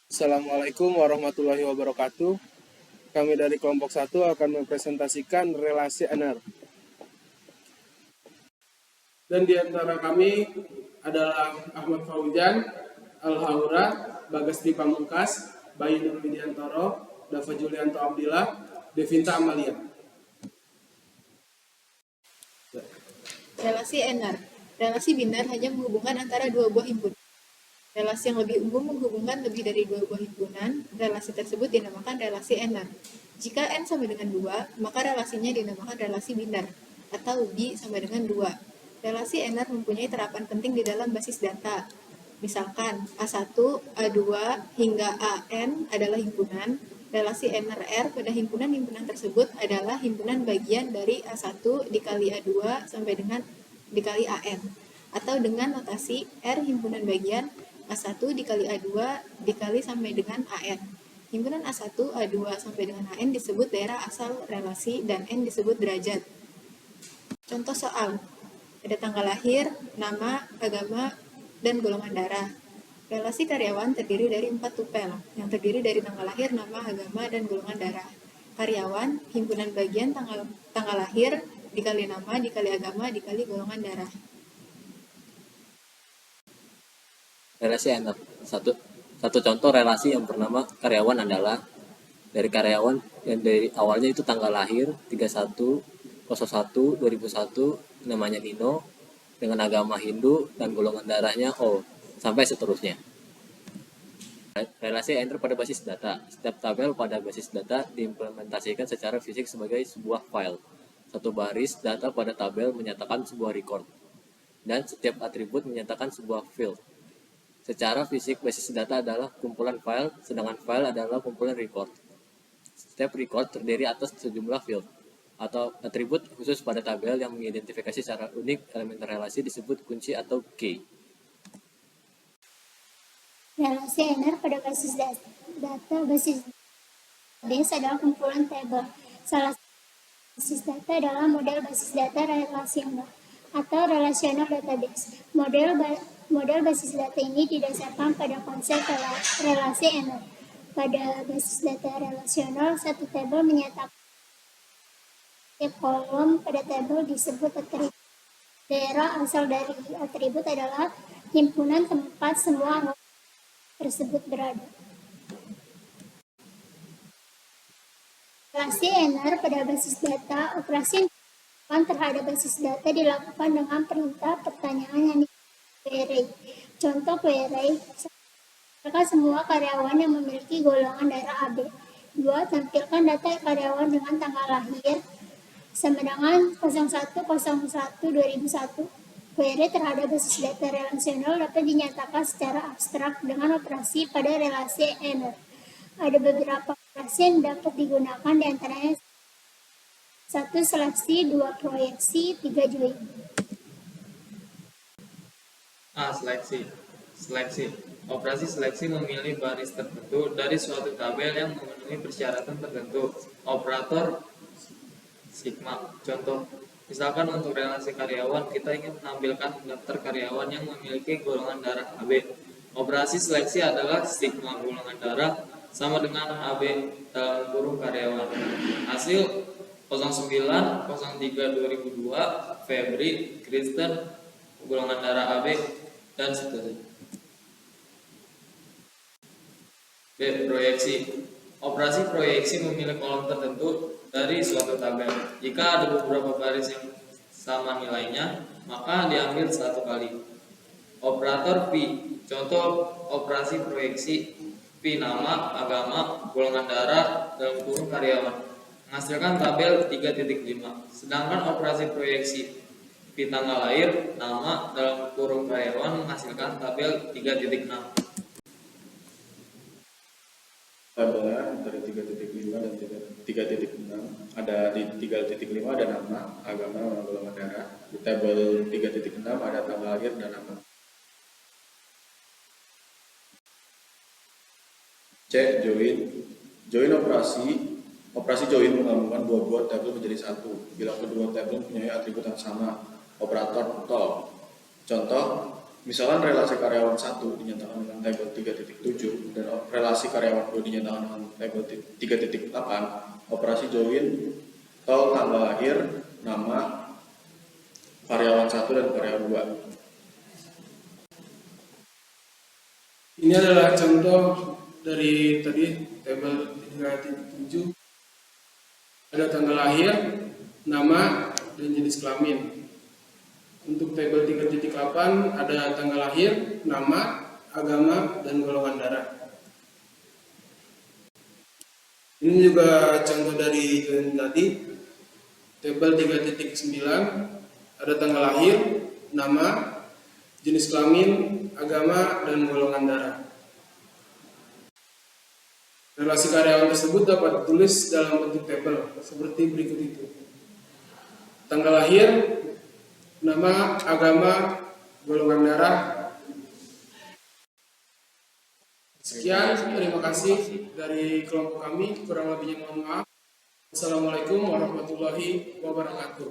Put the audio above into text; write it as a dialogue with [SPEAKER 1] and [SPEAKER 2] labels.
[SPEAKER 1] Assalamualaikum warahmatullahi wabarakatuh. Kami dari kelompok 1 akan mempresentasikan relasi NR. Dan di antara kami adalah Ahmad Fauzan, Al-Haura, Bagas Pamungkas, Bayu Nur Widiantoro, Dava Julianto Abdillah, Devinta Amalia.
[SPEAKER 2] Relasi NR. Relasi binar hanya menghubungkan antara dua buah himpunan. Relasi yang lebih umum menghubungkan lebih dari dua buah himpunan. Relasi tersebut dinamakan relasi NR. Jika N sama dengan 2, maka relasinya dinamakan relasi binar, atau B sama dengan 2. Relasi NR mempunyai terapan penting di dalam basis data. Misalkan A1, A2, hingga AN adalah himpunan. Relasi NR pada himpunan-himpunan tersebut adalah himpunan bagian dari A1 dikali A2 sampai dengan dikali AN. Atau dengan notasi R himpunan bagian A1 dikali A2 dikali sampai dengan AN. Himpunan A1, A2 sampai dengan AN disebut daerah asal relasi dan N disebut derajat. Contoh soal. Ada tanggal lahir, nama, agama, dan golongan darah. Relasi karyawan terdiri dari 4 tupel, yang terdiri dari tanggal lahir, nama, agama, dan golongan darah. Karyawan, himpunan bagian tanggal lahir, dikali nama, dikali agama, dikali golongan darah.
[SPEAKER 3] Relasi NR. Satu contoh relasi yang bernama karyawan adalah dari karyawan yang dari awalnya itu tanggal lahir 31/01/2001, namanya Nino, dengan agama Hindu dan golongan darahnya O, sampai seterusnya. Relasi NR pada basis data. Setiap tabel pada basis data diimplementasikan secara fisik sebagai sebuah file. Satu baris data pada tabel menyatakan sebuah record, dan setiap atribut menyatakan sebuah field. Secara fisik, basis data adalah kumpulan file, sedangkan file adalah kumpulan record. Setiap record terdiri atas sejumlah field atau atribut khusus pada tabel yang mengidentifikasi secara unik elemen relasi disebut kunci atau key.
[SPEAKER 4] Relasi NR pada basis data basis base adalah kumpulan tabel. Salah satu basis data adalah model basis data relasional atau relational database. Model basis data ini didasarkan pada konsep relasi NR. Pada basis data relasional, satu tabel menyatakan setiap kolom pada tabel disebut atribut. Daerah asal dari atribut adalah himpunan tempat semua anggota tersebut berada. Relasi NR pada basis data, operasi yang dilakukan terhadap basis data dilakukan dengan perintah pertanyaan yang query. Contoh query, tampilkan semua karyawan yang memiliki golongan darah AB. 2. Tampilkan data karyawan dengan tanggal lahir sama dengan 01/01/2001. Query terhadap basis data relasional dapat dinyatakan secara abstrak dengan operasi pada relasi NR. Ada beberapa operasi yang dapat digunakan, diantaranya 1. Seleksi, 2. Proyeksi, 3. Join.
[SPEAKER 5] Seleksi. Operasi seleksi memilih baris tertentu dari suatu tabel yang memenuhi persyaratan tertentu. Operator sigma. Contoh, misalkan untuk relasi karyawan, kita ingin menampilkan daftar karyawan yang memiliki golongan darah AB. Operasi seleksi adalah sigma golongan darah sama dengan AB dalam kurung karyawan. Hasil 09/03/2002, Febri, Kristen, golongan darah AB, dan seterusnya. B. Proyeksi. Operasi proyeksi memilih kolom tertentu dari suatu tabel. Jika ada beberapa baris yang sama nilainya, maka diambil satu kali. Operator P. Contoh operasi proyeksi: P nama, agama, golongan darah, dalam kurung karyawan, menghasilkan tabel 3.5. Sedangkan operasi proyeksi P tanggal lahir, nama, dalam kurung karyawan menghasilkan tabel 3.6.
[SPEAKER 6] Tabelnya dari 3.5 dan 3.6. Ada di 3.5 ada nama, agama, golongan darah. Di tabel 3.6 ada tanggal lahir dan nama. C. Join operasi join menggabungkan dua buah tabel menjadi satu bila kedua tabel mempunyai atribut yang sama. Operator tol. Contoh, misalkan relasi karyawan 1 dinyatakan dengan tabel 3.7 dan relasi karyawan perlu dinyatakan dengan tabel 3.8, operasi join atau tanggal lahir, nama, karyawan 1 dan karyawan 2.
[SPEAKER 1] Ini adalah contoh dari tadi tabel 3.7. Ada tanggal lahir, nama, dan jenis kelamin. Untuk tabel 3.8 ada tanggal lahir, nama, agama, dan golongan darah. Ini juga contoh dari join tadi. Tabel 3.9 ada tanggal lahir, nama, jenis kelamin, agama, dan golongan darah. Relasi karyawan tersebut dapat ditulis dalam bentuk tabel seperti berikut itu. Tanggal lahir, nama, agama, golongan darah. Sekian, terima kasih dari kelompok kami. Kurang lebihnya mohon maaf. Assalamualaikum warahmatullahi wabarakatuh.